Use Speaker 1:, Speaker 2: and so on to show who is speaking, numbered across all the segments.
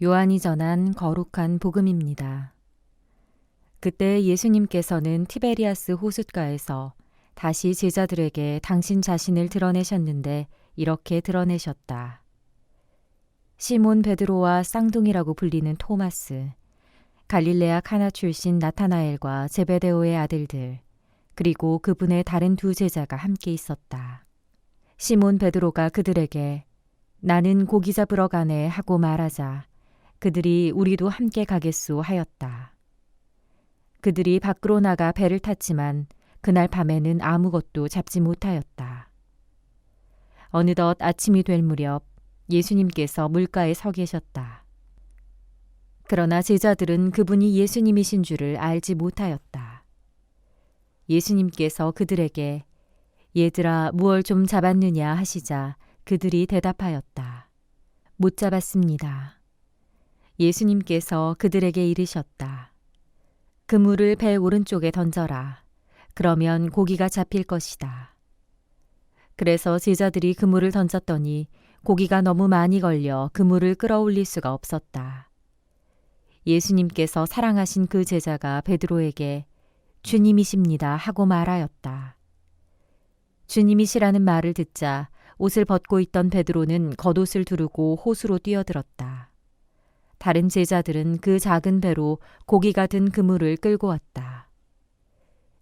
Speaker 1: 요한이 전한 거룩한 복음입니다. 그때 예수님께서는 티베리아스 호숫가에서 다시 제자들에게 당신 자신을 드러내셨는데 이렇게 드러내셨다. 시몬 베드로와 쌍둥이라고 불리는 토마스, 갈릴레아 카나 출신 나타나엘과 제베데오의 아들들, 그리고 그분의 다른 두 제자가 함께 있었다. 시몬 베드로가 그들에게 나는 고기 잡으러 가네 하고 말하자 그들이 우리도 함께 가겠소 하였다. 그들이 밖으로 나가 배를 탔지만 그날 밤에는 아무것도 잡지 못하였다. 어느덧 아침이 될 무렵 예수님께서 물가에 서 계셨다. 그러나 제자들은 그분이 예수님이신 줄을 알지 못하였다. 예수님께서 그들에게 얘들아 무얼 좀 잡았느냐 하시자 그들이 대답하였다. 못 잡았습니다. 예수님께서 그들에게 이르셨다. 그물을 배 오른쪽에 던져라. 그러면 고기가 잡힐 것이다. 그래서 제자들이 그물을 던졌더니 고기가 너무 많이 걸려 그물을 끌어올릴 수가 없었다. 예수님께서 사랑하신 그 제자가 베드로에게 주님이십니다 하고 말하였다. 주님이시라는 말을 듣자 옷을 벗고 있던 베드로는 겉옷을 두르고 호수로 뛰어들었다. 다른 제자들은 그 작은 배로 고기가 든 그물을 끌고 왔다.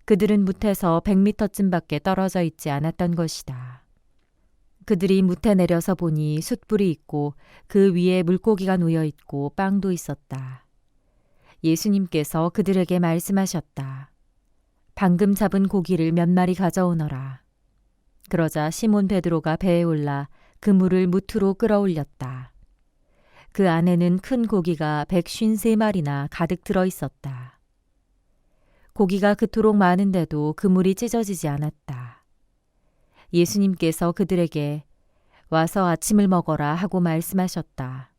Speaker 1: 그들은 뭇에서 100미터쯤밖에 떨어져 있지 않았던 것이다. 그들이 뭇에 내려서 보니 숯불이 있고 그 위에 물고기가 놓여 있고 빵도 있었다. 예수님께서 그들에게 말씀하셨다. 방금 잡은 고기를 몇 마리 가져오너라. 그러자 시몬 베드로가 배에 올라 그물을 뭇으로 끌어올렸다. 그 안에는 큰 고기가 153마리나 가득 들어 있었다. 고기가 그토록 많은데도 그물이 찢어지지 않았다. 예수님께서 그들에게 와서 아침을 먹어라 하고 말씀하셨다.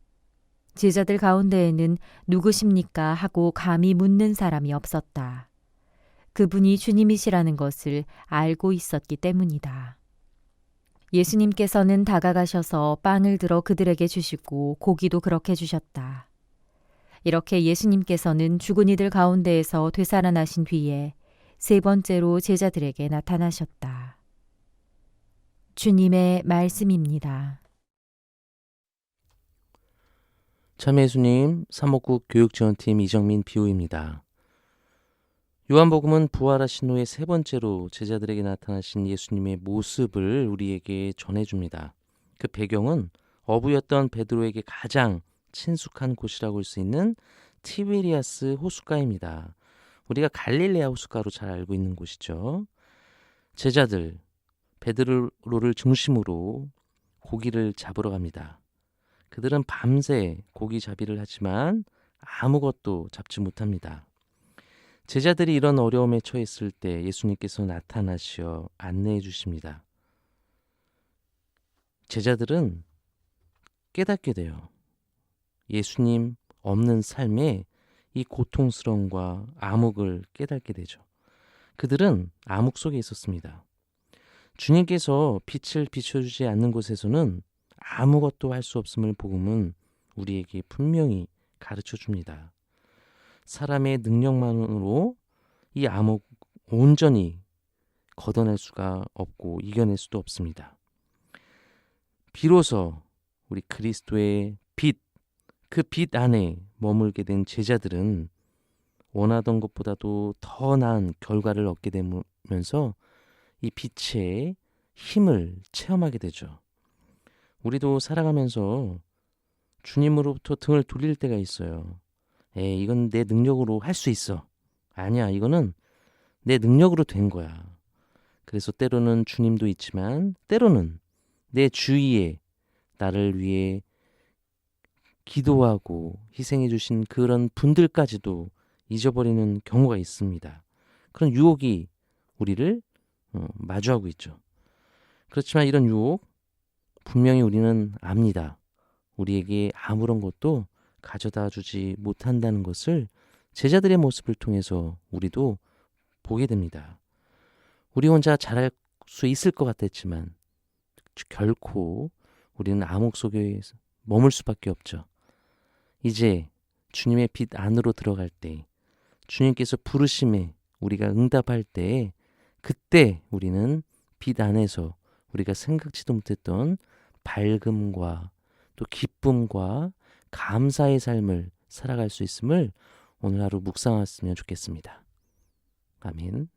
Speaker 1: 제자들 가운데에는 누구십니까 하고 감히 묻는 사람이 없었다. 그분이 주님이시라는 것을 알고 있었기 때문이다. 예수님께서는 다가가셔서 빵을 들어 그들에게 주시고 고기도 그렇게 주셨다. 이렇게 예수님께서는 죽은 이들 가운데에서 되살아나신 뒤에 세 번째로 제자들에게 나타나셨다. 주님의 말씀입니다.
Speaker 2: 참 예수님, 사목국 교육지원팀 이정민 비호입니다. 요한복음은 부활하신 후에 세 번째로 제자들에게 나타나신 예수님의 모습을 우리에게 전해줍니다. 그 배경은 어부였던 베드로에게 가장 친숙한 곳이라고 할 수 있는 티베리아스 호숫가입니다. 우리가 갈릴레아 호숫가로 잘 알고 있는 곳이죠. 제자들, 베드로를 중심으로 고기를 잡으러 갑니다. 그들은 밤새 고기 잡이를 하지만 아무것도 잡지 못합니다. 제자들이 이런 어려움에 처했을 때 예수님께서 나타나시어 안내해 주십니다. 제자들은 깨닫게 돼요. 예수님 없는 삶에 이 고통스러움과 암흑을 깨닫게 되죠. 그들은 암흑 속에 있었습니다. 주님께서 빛을 비춰주지 않는 곳에서는 아무것도 할 수 없음을 복음은 우리에게 분명히 가르쳐 줍니다. 사람의 능력만으로 이 암흑 온전히 걷어낼 수가 없고 이겨낼 수도 없습니다. 비로소 우리 그리스도의 빛, 그 빛 안에 머물게 된 제자들은 원하던 것보다도 더 나은 결과를 얻게 되면서 이 빛의 힘을 체험하게 되죠. 우리도 살아가면서 주님으로부터 등을 돌릴 때가 있어요. 이건 내 능력으로 할 수 있어. 아니야, 이거는 내 능력으로 된 거야. 그래서 때로는 주님도 있지만 때로는 내 주위에 나를 위해 기도하고 희생해 주신 그런 분들까지도 잊어버리는 경우가 있습니다. 그런 유혹이 우리를 마주하고 있죠. 그렇지만 이런 유혹 분명히 우리는 압니다. 우리에게 아무런 것도 가져다 주지 못한다는 것을 제자들의 모습을 통해서 우리도 보게 됩니다. 우리 혼자 잘할 수 있을 것 같았지만 결코 우리는 암흑 속에 머물 수밖에 없죠. 이제 주님의 빛 안으로 들어갈 때, 주님께서 부르심에 우리가 응답할 때, 그때 우리는 빛 안에서 우리가 생각지도 못했던 밝음과 또 기쁨과 감사의 삶을 살아갈 수 있음을 오늘 하루 묵상했으면 좋겠습니다. 아멘.